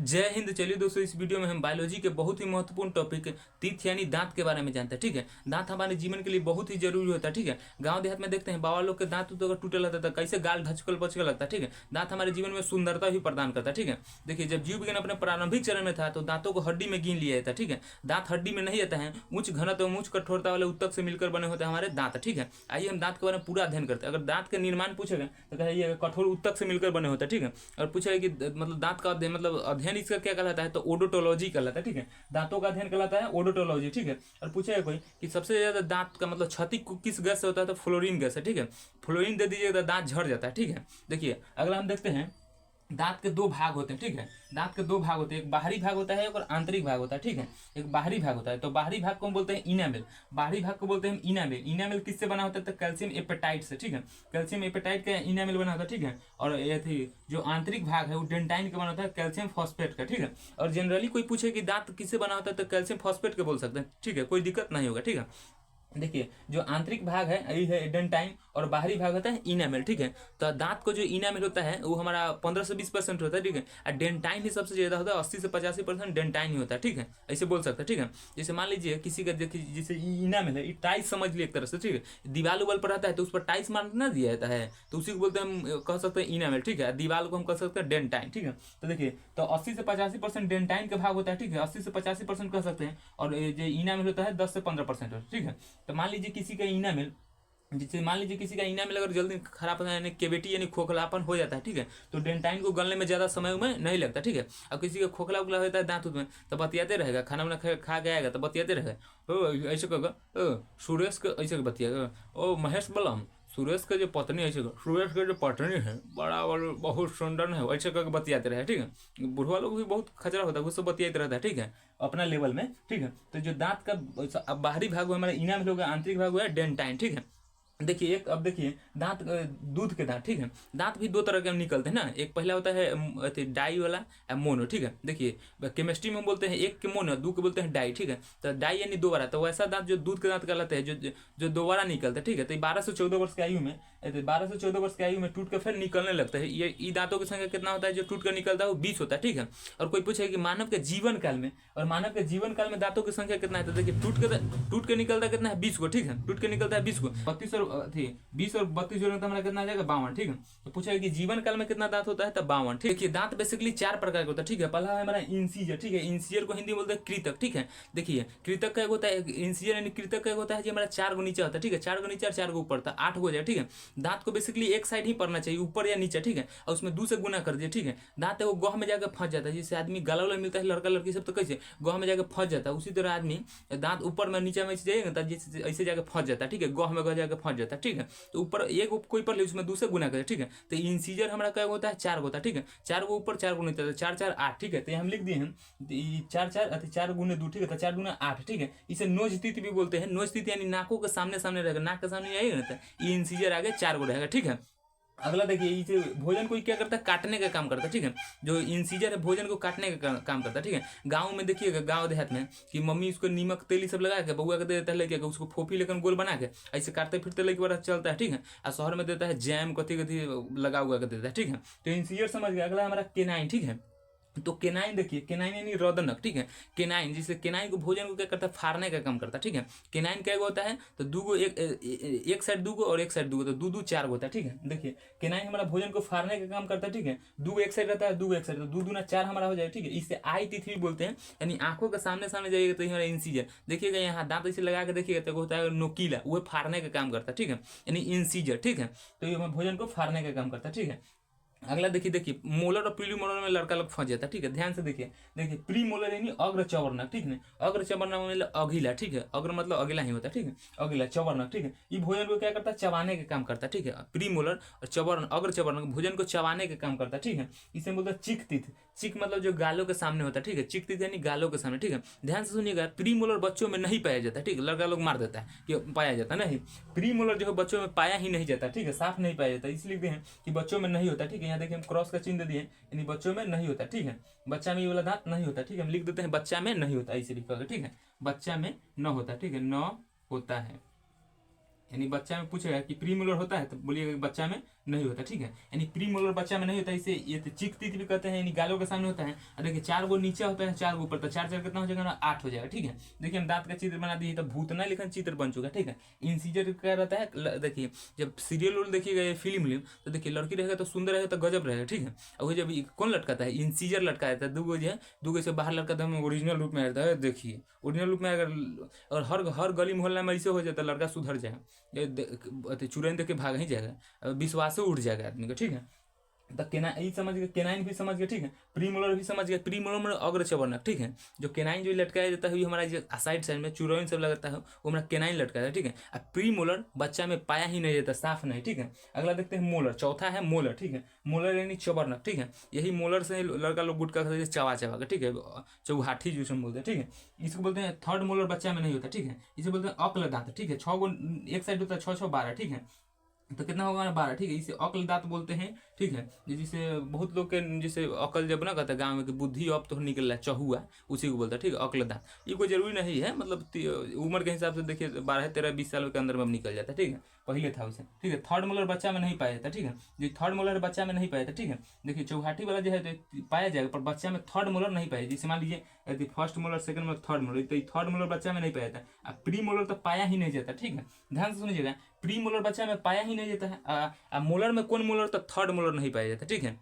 जय हिंद। चलिए दोस्तों, इस वीडियो में हम बायोलॉजी के बहुत ही महत्वपूर्ण टॉपिक तीत यानी दांत के बारे में जानते हैं। ठीक है, दांत हमारे जीवन के लिए बहुत ही जरूरी होता है। ठीक है, गांव देहात में देखते हैं बाबा लोग के दांत तो अगर टूटे लगता है कैसे गाल ढचकल पचकल लगता है। ठीक है, दांत हमारे जीवन में सुंदरता भी प्रदान करता है। ठीक है, देखिए जब जीव विज्ञान अपने प्रारंभिक चरण में था तो दांतों को हड्डी में गिन लिया जाता है। ठीक है, दांत हड्डी में नहीं आता है, उच्च घनत्व एवं उच्च कठोरता वाले उत्तक से मिलकर बने होते हैं हमारे दांत। ठीक है, आइए हम दांत के बारे में पूरा अध्ययन करते हैं। अगर दांत के निर्माण पूछेगा तो कहिए कठोर उत्तक से मिलकर बने होते हैं। ठीक है, और पूछेगा कि मतलब दांत का मतलब अध्ययन इसका क्या कहलाता है, तो ओडोटोलॉजी कहलाता है। ठीक है, दांतों का अध्ययन कहलाता है ओडोटोलॉजी। ठीक है, और पूछेगा कोई कि सबसे ज्यादा दांत का मतलब क्षति किस गैस से होता है, तो फ्लोरीन गैस है। ठीक है, फ्लोरीन दे दीजिएगा तो दांत झड़ जाता है। ठीक है, देखिए अगला हम देखते हैं दांत के दो भाग होते हैं। ठीक है, दांत के दो भाग होते हैं, एक बाहरी भाग होता है और आंतरिक भाग होता है। ठीक है, एक बाहरी भाग होता है, तो बाहरी भाग को हम बोलते हैं इनामेल। बाहरी भाग को बोलते हैं इनामेल। इनामेल किससे बना होता है, तो कैल्शियम एपेटाइट से। ठीक है, कैल्शियम एपेटाइट का इनामेल बना होता है। ठीक है, और ये थी जो आंतरिक भाग है वो डेंटाइन का बना होता है कैल्शियम फॉस्फेट का। ठीक है, और जनरली कोई पूछे कि दांत किससे बना होता है, तो कैल्शियम फॉस्फेट के बोल सकते हैं। ठीक है, कोई दिक्कत नहीं होगा। ठीक है, देखिए जो आंतरिक भाग है यही है डेंटाइन और बाहरी भाग होता है इनामेल। ठीक है, तो दांत को जो इनामेल होता है वो हमारा 15 से 20% होता है। ठीक है, और डेंटाइन ही सबसे ज्यादा होता है, 80 से 85% डेंटाइन ही होता है। ठीक है, ऐसे बोल सकते हैं। ठीक है, जैसे मान लीजिए किसी का देखिए जैसे इनामेल है, टाइस समझ लिए एक तरह से। ठीक है, दीवार उबाल पर रहता है तो उस पर टाइस मारना दिया जाता है, तो उसी को बोलते हैं हम कह सकते हैं इनामेल। ठीक है, दीवार को हम कह सकते हैं डेंटाइन। ठीक है, तो देखिए तो 80 से 85% डेंटाइन का भाग होता है। ठीक है, 80 से 85% कह सकते हैं, और जो इनामेल होता है 10 से 15% होता है। ठीक है, तो मान लीजिए किसी का इनामेल जिससे मान लीजिए किसी का इनामेल अगर जल्दी खराब होता है यानी केविटी यानी खोखलापन हो जाता है। ठीक है, तो डेंटाइन को गलने में ज्यादा समय में नहीं लगता। ठीक है, और किसी का खोखला उखला होता है दांत में तो बतियाते रहेगा, खाना वाना खा के आएगा तो बतियाते रहेगा। ओ ऐसे कहोगा सुरेश का ऐसे बतियागा, ओ महेश बलम सुरेश का जो पत्नी ऐसे सुरेश का जो पत्नी है बड़ा बहुत सुंदर है, ऐसे करके बतियाते रहे। ठीक है, बुढ़वा लोग भी बहुत खचरा होता है, वो सब बतियाते रहता है। ठीक है, अपना लेवल में। ठीक है, तो जो दांत का बाहरी भाग हुआ हमारा इनामेल होगा, आंतरिक भाग हुआ डेंटाइन। ठीक है, देखिए एक अब देखिए दांत दूध के दांत। ठीक है, दांत भी दो तरह के निकलते हैं ना, एक पहला होता है डाई वाला मोनो। ठीक है, देखिए केमिस्ट्री में बोलते हैं एक के मोनो, दो के बोलते हैं डाई। ठीक है, तो डाई यानी दोबारा, तो वैसा दांत जो दूध के दांत कहलाते हैं जो दोबारा निकलता है। ठीक है, तो 12 से 14 वर्ष की आयु में 12 से 14 वर्ष की आयु में टूट कर फिर निकलने लगता है। ये दांतों की संख्या कितना होता है जो टूट कर निकलता है, वो 20 होता है। ठीक है, और कोई पूछे कि मानव के जीवन काल में, और मानव के जीवन काल में दांतों की संख्या कितना है, तो देखिए टूट के निकलता कितना है, 20 को। ठीक है, टूट के निकलता है 20 को। 32 और 20 और 32 जोड़ने तो हमारा कितना आ जाएगा, 52। ठीक है, तो पूछा कि जीवन काल में कितना दांत होता है, तो 52। ठीक है, दांत बेसिकली 4 प्रकार के होता है। ठीक है, पहला है हमारा इंसीजर। ठीक है, इंसीजर को हिंदी में बोलते हैं कृतक। ठीक है, देखिए कृतक का एक होता है, इंसीजर यानी कृतक का एक होता है जो हमारा 4 गो नीचे होता है। ठीक है, 4 गो नीचे और 4 गो ऊपर था, 8 हो जाए। ठीक है, दांत को बेसिकली एक साइड ही पड़ना चाहिए, ऊपर या नीचे। ठीक है, और उसमें 2 से गुना कर दिया। ठीक है, दांत वो गह में जाकर फंस जाता है, जिससे आदमी गला वाला मिलता है लड़का लड़की सब, तो कैसे गह में जाकर फंस जाता है, उसी तरह आदमी दांत ऊपर में नीचे में जाएगा तो ऐसे जाकर फंस जाता है। ठीक है, गह में गह जाकर फंस जाता है। ठीक है, तो ऊपर एक कोई पर ले उसमें 2 से गुना करें। ठीक है, तो इंसीजर हमारा क्या होता है, 4 होता है। ठीक है, 4 को ऊपर 4 गुना 4 4 8। ठीक है, तो हम लिख दिए हैं 4 4 4 गुने 2। ठीक है, तो 4 गुना 8। ठीक है, इसे नोज तीत भी बोलते हैं। नोज तीत यानी नाकों के सामने सामने रहेगा, नाक के सामने आएगा ना, तो ये इंसीजर आगे 4 गो रहेगा। ठीक है, अगला देखिए इसे भोजन को क्या करता है, काटने का काम करता है। ठीक है, जो इंसीजर है भोजन को काटने का काम करता है। ठीक है, गांव में देखिएगा, गांव देहात में कि मम्मी उसको नीमक तेल सब लगा के बउआ के दे देता है, लेके उसको फोफी लेकर गोल बना के ऐसे काटते फिरते लेके बड़ा चलता है। ठीक है, और शहर में देता है जैम कथी कथी लगा हुआ के देता है। ठीक है, तो इंसीजर समझ गया। अगला हमारा केनाइन। ठीक है, तो केनाइन देखिए, केनाइन यानी रोदनक। ठीक है, केनाइन जिससे केनाइन को भोजन को क्या करता है, फाड़ने का काम करता है। ठीक है, केनाइन क्या होता है, तो दूगो एक साइड दूगो और एक साइड दूगो, तो दो 4 होता है। ठीक है, देखिए केनाइन हमारा भोजन को फाड़ने का काम करता है। ठीक है, दूगो एक साइड रहता है, दूगो एक साइड, तो 2 दूना 4 हमारा हो जाए। ठीक है, इससे आई टीथ भी बोलते हैं, यानी आंखों के सामने सामने जाइएगा तो हमारा इंसीजर देखिएगा, यहाँ दांत ऐसे लगा के देखिएगा तो होता है नोकीला, वो फाड़ने का काम करता है। ठीक है, यानी इंसीजर। ठीक है, तो ये भोजन को फाड़ने का काम करता है। ठीक है, अगला देखिए मोलर और प्री मोलर में लड़का लोग फंस जाता है। ठीक है, ध्यान से देखिए प्री मोलर यानी अग्र चवर्णक। ठीक है, अग्र चवर्णक मतलब अगिला। ठीक है, अग्र मतलब अगिला ही होता है। ठीक है, अगिला चवर्णक। ठीक है, ये भोजन को क्या करता है, चबाने का काम करता है। ठीक है, प्री मोलर और चवर्ण अग्र चवर्णक भोजन को चबाने का काम करता है। ठीक है, इसे बोलते हैं चिक तीथ। चिक मतलब जो गालों के सामने होता है। ठीक है, चिक तीथ यानी गालों के सामने। ठीक है, ध्यान से सुनिएगा, प्री मोलर बच्चों में नहीं पाया जाता है। ठीक है, लड़का लोग मार देता है कि पाया जाता है नहीं, प्री मोलर जो है बच्चों में पाया ही नहीं जाता। ठीक है, साफ नहीं पाया जाता, इसलिए लिखते हैं कि बच्चों में नहीं होता। ठीक है, यहाँ देखिए हम क्रॉस का चिन्ह दिए, यानी बच्चों में नहीं होता। ठीक है, बच्चा में ये वाला दांत नहीं होता। ठीक है, हम लिख देते हैं बच्चा में नहीं होता, इसे लिखा होगा। ठीक है, बच्चा में न होता। ठीक है, न होता है। यानी बच्चा में पूछेगा कि प्री मोलर होता है तो बोलिएगा कि बच्चा में नहीं होता, ठीक है। यानी प्री मोलर बच्चा में नहीं होता, इसे ये चीख तीत भी कहते हैं, यानी गालों के सामने होता है। और देखिए 4 गो नीचे होता है, 4 गो ऊपर, तो 4 4 कितना हो जाएगा ना, 8 हो जाएगा, ठीक है। देखिए हम दांत का चित्र बना दिए, तो भूतना लेकिन चित्र बन चुका, ठीक है। इंसीजर क्या रहता है, देखिए जब सीरियल उल देखिएगा या फिल्म तो देखिए लड़की रहेगा तो सुंदर रहेगा तो गजब रहेगा, ठीक है। और जब कौन लटकाता है, इंसीजर लटका देता है, दूगो जो है, दूगो से बाहर लटकाता है, ओरिजिनल रूप में रहता है। देखिए ओरिजिनल रूप में अगर, और हर गली मोहल्ला में ऐसे हो जाता है, लड़का सुधर जाएगा, चुड़ैल देख के भाग ही जाएगा, विश्वास से उड़ जाएगा आदमी का, ठीक है। तो केनाइन समझ गए, केनाइन भी समझ गए, ठीक है। प्रीमोलर भी समझ गए, प्रीमोलर में अग्र चवर्णक, ठीक है। जो केनाइन जो लटकाया जाता है हमारा जो साइड साइड में चुरैन सब लगता है वो हमारा केनाइन लटकाया है, ठीक है। अब प्रीमोलर बच्चा में पाया ही नहीं जाता, साफ नहीं, ठीक है। अगला देखते हैं मोलर, चौथा है मोलर, ठीक है। मोलर यानी चवर्णक, ठीक है। यही मोलर से लड़का लोग गुटका खाते हैं चबा चबा का, ठीक है, चौहाठी जो हम बोलते हैं, ठीक है। इसको बोलते हैं थर्ड मोलर बच्चा में नहीं होता, ठीक है। इसे बोलते हैं अक्ल दांत, ठीक है। 6 गो एक साइड होता है, 6 6 12, ठीक है। तो कितना होगा ना, 12, ठीक है। इसे अक्ल दांत बोलते हैं, ठीक है। जिसे बहुत लोग के जैसे अकल जब ना कहते हैं गाँव में कि बुद्धि अब तो निकल रहा है, चहुआ, उसी को बोलता है, ठीक है, अक्ल दांत। ये कोई जरूरी नहीं है, मतलब उम्र के हिसाब से देखिए 12 13 20 साल के अंदर में निकल जाता है, ठीक है। पहले था उसे, ठीक है। थर्ड मोलर बच्चा में नहीं पाया जाता, ठीक है। जो थर्ड मोलर बच्चा में नहीं पाया जाता, ठीक है। देखिए चौहाटी वाला जो है तो पाया जाएगा, पर बच्चा में थर्ड मोलर नहीं पाया। जैसे मान लीजिए यदि first molar, second molar, third molar, तो थर्ड मोलर बच्चा में नहीं पाया जाता। अब प्री मोलर तो पाया ही नहीं जाता, ठीक है। ध्यान से सुनिएगा, प्री मोलर बच्चा में पाया ही नहीं जाता है। मोलर में कौन मोलर, तो थर्ड मोलर नहीं पाया जाता, ठीक है।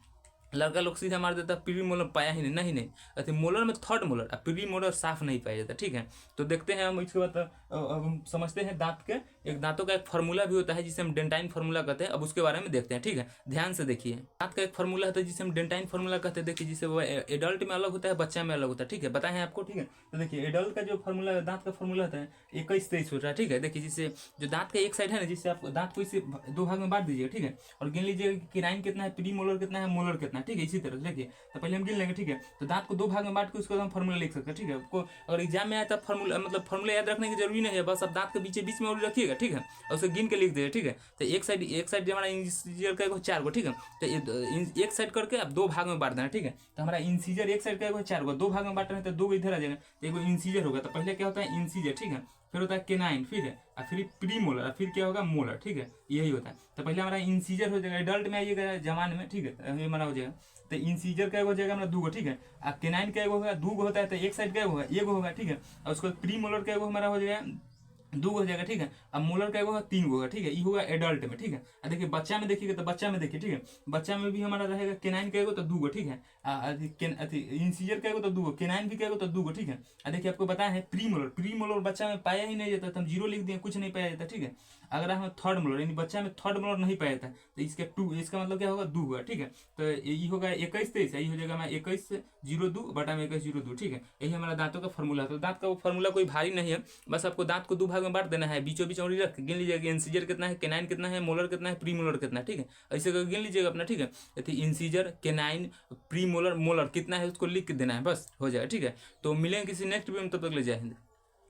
लड़का लोग सीधा मार देता प्री मोलर पाया ही नहीं, नहीं अरे मोलर में थर्ड मोलर, प्री मोलर साफ नहीं पाया जाता, ठीक है। तो देखते हैं हम इसके बाद हम समझते हैं दांत के, एक दांतों का एक फार्मूला भी होता है जिसे हम डेंटाइन फार्मूला कहते हैं। अब उसके बारे में देखते हैं, ठीक है। ध्यान से देखिए, दांत का एक फार्मूला होता है जिसे हम डेंटाइन फार्मूला कहते हैं। देखिए जिसे वो एडल्ट में अलग होता है, बच्चा में अलग होता है, ठीक है। बताएं आपको, ठीक है। तो देखिए एडल्ट का जो फार्मूला, दांत का फार्मूला होता है 21 23 होता है, ठीक है। देखिए जिससे जो दांत का एक साइड है ना, जिससे आप दांत को इसे 2 भाग में बांट दीजिएगा, ठीक है। और गिन लीजिएगा कि किनाइन कितना है, प्री मोलर कितना है, मोलर कितना है, ठीक है। इसी तरह देखिए, तो पहले हम गिन लेंगे, ठीक है। तो दांत को 2 भाग में बांट के उसको हम फार्मूला लिख सकते हैं, ठीक है। आपको अगर एग्जाम में आया तब फार्मूला, मतलब फार्मूला याद रखने की जरूरी नहीं है, बस आप दांत के बीच में और रखिएगा, ठीक है। और उसे गिन के लिख दीजिए, ठीक है। तो एक साइड हमारा इंसीजर का 4 गो, ठीक है। तो एक साइड करके आप 2 भाग में बांट देना, ठीक है। तो हमारा इंसीजर एक साइड का 4 गो, 2 भाग में बांटना है तो 2 इधर आ जाएगा, तो एक इंसीजर होगा। तो पहले क्या होता है, इंसीजर, ठीक है। फिर होता है केनाइन, फिर है, और फिर प्री मोलर, और फिर क्या होगा, मोलर, ठीक है। यही होता है। तो पहले हमारा इंसीजर हो जाएगा, एडल्ट में आइएगा जवान में, ठीक है, ये हमारा हो जाएगा। तो इंसीजर का हो जाएगा हमारा 2 गो, ठीक है। और केनाइन का होगा 2 गो होता है, तो एक साइड का होगा 1 गो होगा, ठीक है। और उसको प्री मोलर का हमारा हो जाएगा 2 गो हो जाएगा, ठीक है। अब मोलर का होगा 3 गो होगा, ठीक है। ये होगा एडल्ट में, ठीक है। अब देखिए बच्चा में देखिएगा, तो बच्चा में देखिए, ठीक है। बच्चा में भी हमारा रहेगा केनाइन का तो 2 गो, ठीक है। इंसीजर का तो 2 गो, केनाइन भी का तो 2 गो, ठीक है। अब देखिए आपको बताया है प्री मोलर बच्चा में पाया ही नहीं जाता, तो हम 0 लिख दिए, कुछ नहीं पाया जाता, ठीक है। अगर हम थर्ड मोलर, यानी बच्चा में थर्ड मोलर नहीं पाया जाता, तो इसका मतलब क्या होगा, 2 होगा, ठीक है। तो ये होगा 21 23, यही हो जाएगा हमारा 21 02 बटा में 21 02, ठीक है। यही हमारा दांतों का फॉर्मूला है। तो दांत का फॉर्मूला कोई भारी नहीं है, बस आपको दांत को 2 भाग में बांट देना है, बीचों बीच औरी रख गिन लीजिएगा, इंसीजर कितना है, केनाइन कितना है, मोलर कितना है, प्री मोलर कितना है, ठीक है। ऐसे करके गिन लीजिएगा अपना, ठीक है। Incisor, canine, pre molar, molar कितना है उसको लिख के देना है, बस हो जाएगा, ठीक है। तो मिलेंगे किसी नेक्स्ट वीडियो में, तब तक ले जय हिंद।